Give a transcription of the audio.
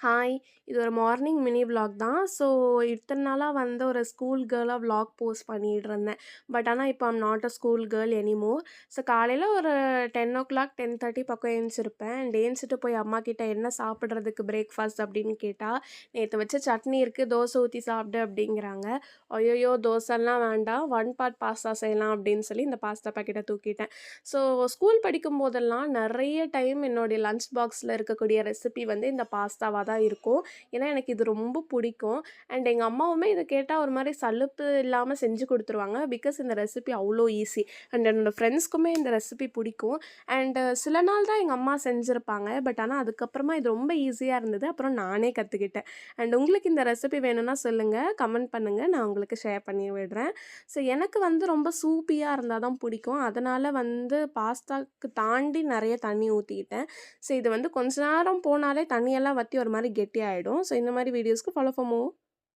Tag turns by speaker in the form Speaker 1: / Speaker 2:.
Speaker 1: Hi! இது ஒரு morning mini vlog தான். ஸோ, இத்தன நாளா வந்து ஒரு ஸ்கூல் கேர்லா விளாக் போஸ்ட் பண்ணிட்டுருந்தேன். பட் ஆனா, இப்போ I'm not a school girl anymore. So, காலையில ஒரு 10:00 10:30 பக்கம் எந்திச்சிருப்பேன். அண்ட் எந்திச்சிட்டு போய் அம்மாகிட்ட என்ன சாப்பிடுறதுக்கு பிரேக்ஃபாஸ்ட் அப்படின்னு கேட்டா, "நேத்து வச்ச சட்னி இருக்கு, தோசை ஊத்தி சாப்பிடு" அப்படிங்கிறாங்க. "ஐயய்யோ! தோசைலாம் வேண்டாம். ஒன் பாட் பாஸ்தா செய்யலாம்" அப்படின்னு சொல்லி இந்த பாஸ்தா பாக்கெட்ட தூக்கிட்டேன். ஸோ, ஸ்கூல் படிக்கும்போதெல்லாம் நெறைய டைம் என்னுடைய லஞ்ச் பாக்ஸ்ல இருக்கக்கூடிய ரெசிபி வந்து இந்த பாஸ்தாவா தான் இருக்கும். ஏன்னா, எனக்கு இது ரொம்ப பிடிக்கும். அண்ட் எங்க அம்மாவுமே இத கேட்டா ஒரு மாரி சலுப்பு இல்லாம செஞ்சு குடுத்துருவாங்க. பிகாஸ் இந்த ரெசிபி அவ்ளோ ஈஸி. அண்ட் என்னோட ஃப்ரெண்ட்ஸ்க்குமே இந்த ரெசிபி பிடிக்கும். அண்ட் சில நாள் தான் எங்க அம்மா செஞ்சிருப்பாங்க. பட் ஆனா, அதுக்கப்புறமா இது ரொம்ப ஈஸியா இருந்தது. அப்புறம் நானே கத்துக்கிட்டேன். அண்ட் உங்களுக்கு இந்த ரெசிபி வேணும்னா சொல்லுங்க. கமெண்ட் பண்ணுங்க. நான் உங்களுக்கு ஷேர் பண்ணி விடுறேன். ஸோ, எனக்கு வந்து ரொம்ப சூப்பியா இருந்தா தான் பிடிக்கும். அதனால வந்து பாஸ்தாக்கு தாண்டி நெறைய தண்ணி ஊத்திக்கிட்டேன். ஸோ, இது வந்து கொஞ்ச நேரம் போனாலே தண்ணியெல்லாம் வத்தி ஒரு மாரி கெட்டியாயிடும். ஸோ, இந்த மாரி வீடியோஸ்க்கு ஃபாலோ ஃபார் மோர்.